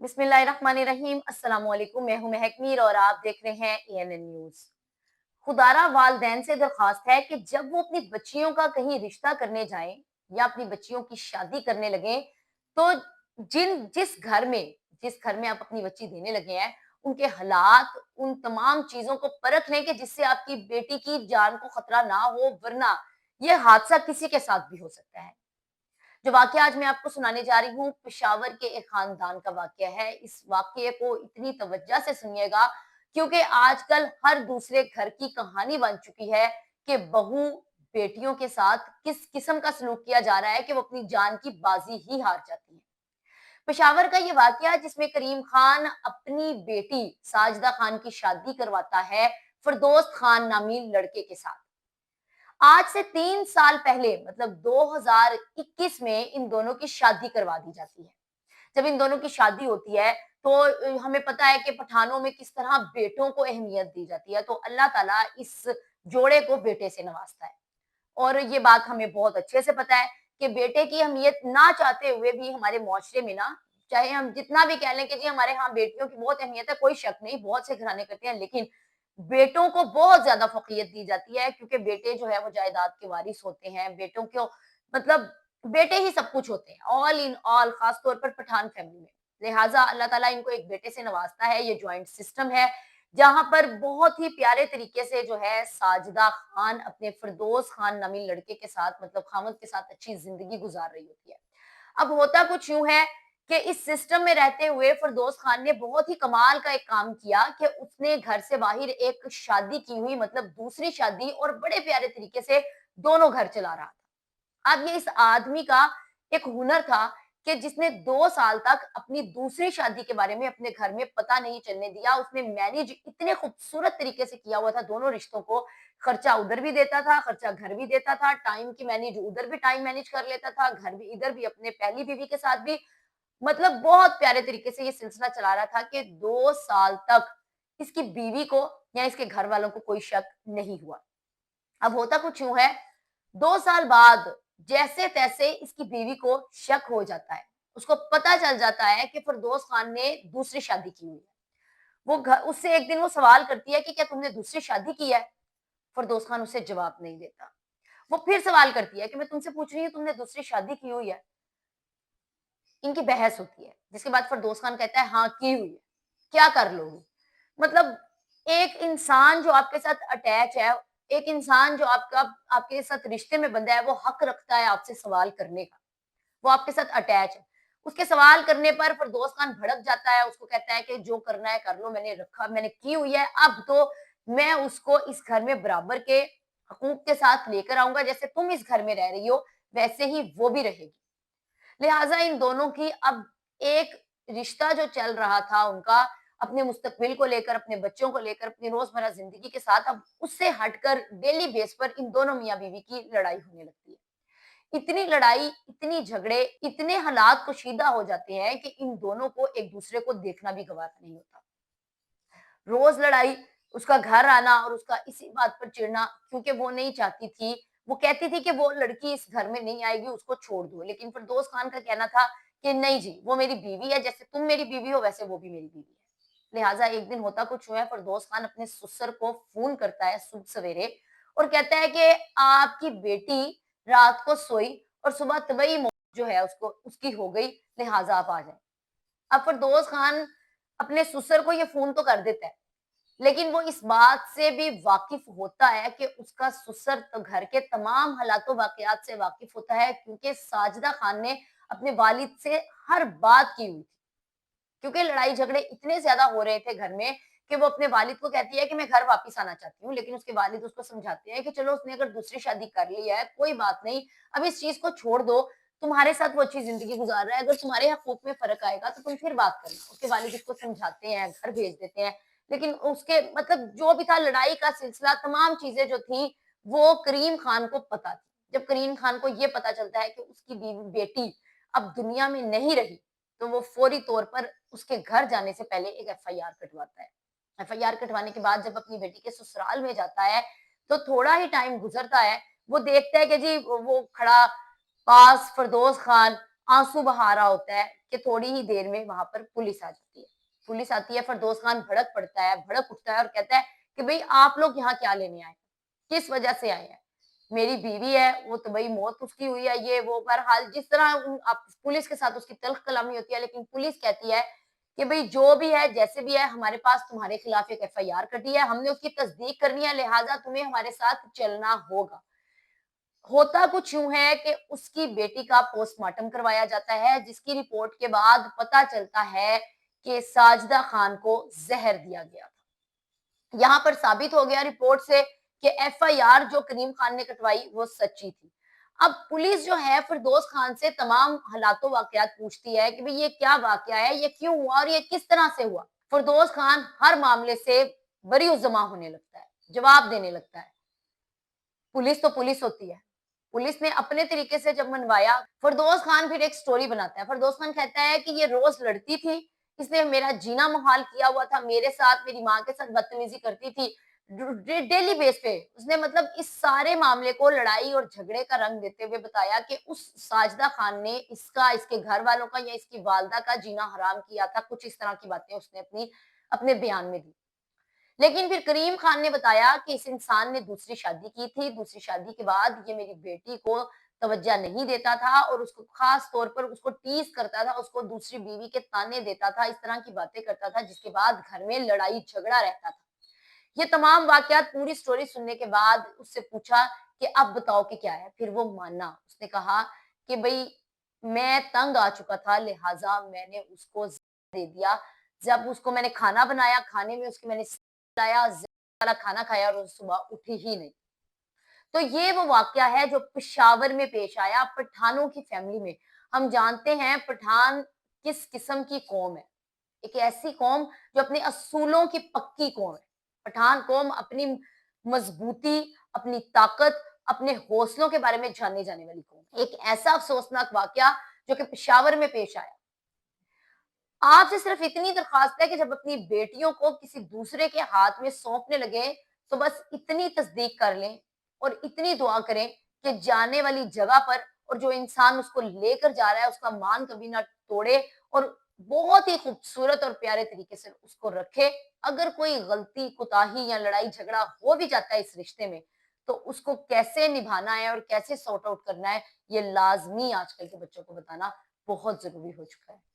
बिस्मिल्लाहिर्रहमानिर्रहीम। अस्सलाम वालेकुम। मैं हूं महक मीर और आप देख रहे हैं एएनएन न्यूज। खुदारा वालदैन से दरखास्त है कि जब वो अपनी बच्चियों का कहीं रिश्ता करने जाएं या अपनी बच्चियों की शादी करने लगे, तो जिस घर में आप अपनी बच्ची देने लगे हैं, उनके हालात, उन तमाम चीजों को परख लें कि जिससे आपकी बेटी की जान को खतरा ना हो, वरना यह हादसा किसी के साथ भी हो सकता है। जो वाकया आज मैं आपको सुनाने जा रही हूँ, पेशावर के एक खानदान का वाकया है। इस वाकये को इतनी तवज्जो से सुनिएगा, क्योंकि आजकल हर दूसरे घर की कहानी बन चुकी है कि बहू बेटियों के साथ किस किस्म का सलूक किया जा रहा है कि वो अपनी जान की बाजी ही हार जाती है। पेशावर का ये वाकया, जिसमें करीम खान अपनी बेटी साजिदा खान की शादी करवाता है फिरदौस खान नामी लड़के के साथ। आज से 3 साल पहले मतलब 2021 में इन दोनों की शादी करवा दी जाती है। जब इन दोनों की शादी होती है, तो हमें पता है कि पठानों में किस तरह बेटों को अहमियत दी जाती है, तो अल्लाह ताला इस जोड़े को बेटे से नवाजता है। और ये बात हमें बहुत अच्छे से पता है कि बेटे की अहमियत ना चाहते हुए भी हमारे मुआशरे में ना, चाहे हम जितना भी कह लें कि जी हमारे यहाँ बेटियों की बहुत अहमियत है, कोई शक नहीं, बहुत से घराने करते हैं, लेकिन बेटों को बहुत ज्यादा फौकियत दी जाती है, क्योंकि बेटे जो है वो जायदाद के वारिस होते हैं। बेटों को मतलब बेटे ही सब कुछ होते हैं, ऑल इन ऑल, खास तौर पर पठान फैमिली में। लिहाजा अल्लाह ताला इनको एक बेटे से नवाजता है। ये ज्वाइंट सिस्टम है, जहां पर बहुत ही प्यारे तरीके से जो है साजिदा खान अपने फिरदौस खान नामी लड़के के साथ, मतलब खामद के साथ अच्छी जिंदगी गुजार रही होती है। अब होता कुछ यूं है कि इस सिस्टम में रहते हुए फिरदौस खान ने बहुत ही कमाल का एक काम किया कि उसने घर से बाहर एक शादी की हुई, मतलब दूसरी शादी, और बड़े प्यारे तरीके से दोनों घर चला रहा था। अब ये इस आदमी का एक हुनर था कि जिसने 2 साल तक अपनी दूसरी शादी के बारे में अपने घर में पता नहीं चलने दिया। उसने मैनेज इतने खूबसूरत तरीके से किया हुआ था दोनों रिश्तों को। खर्चा उधर भी देता था, खर्चा घर भी देता था, टाइम की मैनेज उधर भी टाइम मैनेज कर लेता था, घर भी इधर भी अपने पहली बीवी के साथ भी। मतलब बहुत प्यारे तरीके से ये सिलसिला चला रहा था कि 2 साल तक इसकी बीवी को या इसके घर वालों को कोई शक नहीं हुआ। अब होता कुछ यूँ है, 2 साल बाद जैसे-तैसे इसकी बीवी को शक हो जाता है। उसको पता चल जाता है कि फिरदौस खान ने दूसरी शादी की हुई है। वो घ उससे एक दिन वो सवाल करती है कि क्या तुमने दूसरी शादी की है? फिरदौस खान उसे जवाब नहीं देता। वो फिर सवाल करती है कि मैं तुमसे पूछ रही हूँ, तुमने दूसरी शादी की हुई है? इनकी बहस होती है, जिसके बाद फिरदौस खान कहता है हाँ, की हुई है। क्या कर लोगे? मतलब एक इंसान जो आपके साथ अटैच है, एक इंसान जो आपका आपके साथ रिश्ते में बंधा है, वो हक रखता है आपसे सवाल करने का। वो आपके साथ अटैच है। उसके सवाल करने पर फिरदौस खान भड़क जाता है, उसको कहता है कि जो करना है कर लो, मैंने की हुई है, अब तो मैं उसको इस घर में बराबर के हकूक के साथ लेकर आऊँगा, जैसे तुम इस घर में रह रही हो, वैसे ही वो भी रहेगी। लिहाजा इन दोनों की अब एक रिश्ता जो चल रहा था उनका, अपने मुस्तकबिल को लेकर, अपने बच्चों को लेकर, अपनी रोजमर्रा जिंदगी के साथ, अब उससे हटकर डेली बेस पर इन दोनों मियाँ बीवी की लड़ाई होने लगती है। इतनी लड़ाई, इतनी झगड़े, इतने हालात कशीदा हो जाते हैं कि इन दोनों को एक दूसरे को देखना भी गवारा नहीं होता। रोज लड़ाई, उसका घर आना और उसका इसी बात पर चिढ़ना, क्योंकि वो नहीं चाहती थी, वो कहती थी कि वो लड़की इस घर में नहीं आएगी, उसको छोड़ दो। लेकिन फिरदौस खान का कहना था कि नहीं जी, वो मेरी बीवी है, जैसे तुम मेरी बीवी हो वैसे वो भी मेरी बीवी है। लिहाजा एक दिन होता कुछ हुआ है, फिरदौस खान अपने ससुर को फोन करता है सुबह सवेरे और कहता है कि आपकी बेटी रात को सोई और सुबह तबई मौत जो है उसको उसकी हो गई, लिहाजा आप आ जाए। अब फिरदौस खान अपने ससुर को ये फोन तो कर देता है, लेकिन वो इस बात से भी वाकिफ होता है कि उसका ससुर तो घर के तमाम हालातों वाकयात से वाकिफ होता है, क्योंकि साजिदा खान ने अपने वालिद से हर बात की हुई थी। क्योंकि लड़ाई झगड़े इतने ज्यादा हो रहे थे घर में कि वो अपने वालिद को कहती है कि मैं घर वापस आना चाहती हूँ, लेकिन उसके वालिद उसको समझाते हैं कि चलो उसने अगर दूसरी शादी कर ली है कोई बात नहीं, अब इस चीज को छोड़ दो, तुम्हारे साथ वो अच्छी जिंदगी गुजार रहा है, अगर तुम्हारे हकूक में फर्क आएगा तो तुम फिर बात करना। उसके वालिद उसको समझाते हैं, घर भेज देते हैं, लेकिन उसके मतलब जो भी था लड़ाई का सिलसिला, तमाम चीजें जो थी वो करीम खान को पता थी। जब करीम खान को ये पता चलता है कि उसकी बेटी अब दुनिया में नहीं रही, तो वो फौरी तौर पर उसके घर जाने से पहले एक एफआईआर कटवाता है। एफआईआर कटवाने के बाद जब अपनी बेटी के ससुराल में जाता है, तो थोड़ा ही टाइम गुजरता है, वो देखता है कि जी वो खड़ा पास फिरदौस खान आंसू बहा रहा होता है कि थोड़ी ही देर में वहां पर पुलिस आ जाती है। पुलिस आती है, फिरदौस खान भड़क पड़ता है, भड़क उठता है और कहता है कि भाई आप लोग यहाँ क्या लेने आए, किस वजह से आए हैं? मेरी बीवी है, वो तो भाई मौत उसकी हुई है, ये वो। बहरहाल जिस तरह आप पुलिस के साथ उसकी तल्ख कलामी होती है, लेकिन पुलिस कहती है कि भाई जो भी है, जैसे भी है, हमारे पास तुम्हारे खिलाफ एक एफआईआर कटी है, हमने उसकी तस्दीक करनी है, लिहाजा तुम्हें हमारे साथ चलना होगा। होता कुछ यूं है कि उसकी बेटी का पोस्टमार्टम करवाया जाता है, जिसकी रिपोर्ट के बाद पता चलता है कि साजिदा खान को जहर दिया गया था। यहाँ पर साबित हो गया रिपोर्ट से कि एफआईआर जो करीम खान ने कटवाई वो सच्ची थी। अब पुलिस जो है फिरदौस खान से तमाम हालातों वाकयात पूछती है कि भाई ये क्या वाकया है, ये क्यों हुआ और ये किस तरह से हुआ। फिरदौस खान हर मामले से बरी जमा होने लगता है, जवाब देने लगता है। पुलिस तो पुलिस होती है। पुलिस ने अपने तरीके से जब मनवाया, फिरदौस खान फिर एक स्टोरी बनाता है। फिरदौस खान कहता है कि ये रोज लड़ती थी, इसने मेरा जीना मुहाल किया हुआ था, मेरे साथ, मेरी माँ के साथ बदतमीजी करती थी। डेली बेस पे उसने मतलब इस सारे मामले को लड़ाई और झगड़े का रंग देते हुए बताया कि उस साजिदा खान ने इसका, इसके घर वालों का या इसकी वालदा का जीना हराम किया था। कुछ इस तरह की बातें उसने अपने बयान में दी। लेकिन फिर करीम खान ने बताया कि इस इंसान ने दूसरी शादी की थी, दूसरी शादी के बाद ये मेरी बेटी को तवज्जो नहीं देता था और उसको खास तौर पर उसको टीज करता था, उसको दूसरी बीवी के ताने देता था, इस तरह की बातें करता था, जिसके बाद घर में लड़ाई झगड़ा रहता था। ये तमाम वाकयात पूरी स्टोरी सुनने के बाद उससे पूछा कि अब बताओ कि क्या है? फिर वो माना। उसने कहा कि भई मैं तंग आ चुका था, लिहाजा मैंने उसको दे दिया। जब उसको मैंने खाना बनाया, खाने में उसकी मैंने लाया, वाला खाना खाया और वो सुबह उठी ही नहीं। तो ये वो वाकया है जो पेशावर में पेश आया पठानों की फैमिली में। हम जानते हैं पठान किस किस्म की कौम है। एक ऐसी कौम जो अपने असूलों की पक्की कौम है। पठान कौम अपनी मजबूती, अपनी ताकत, अपने हौसलों के बारे में जाने जाने वाली कौम। एक ऐसा अफसोसनाक वाकया जो कि पेशावर में पेश आया। आपसे सिर्फ इतनी दरखास्त है कि जब अपनी बेटियों को किसी दूसरे के हाथ में सौंपने लगे, तो बस इतनी तस्दीक कर लें और इतनी दुआ करें कि जाने वाली जगह पर और जो इंसान उसको लेकर जा रहा है, उसका मान कभी ना तोड़े और बहुत ही खूबसूरत और प्यारे तरीके से उसको रखे। अगर कोई गलती, कोताही या लड़ाई झगड़ा हो भी जाता है इस रिश्ते में, तो उसको कैसे निभाना है और कैसे सॉर्ट आउट करना है, ये लाज़मी आजकल के बच्चों को बताना बहुत ज़रूरी हो चुका है।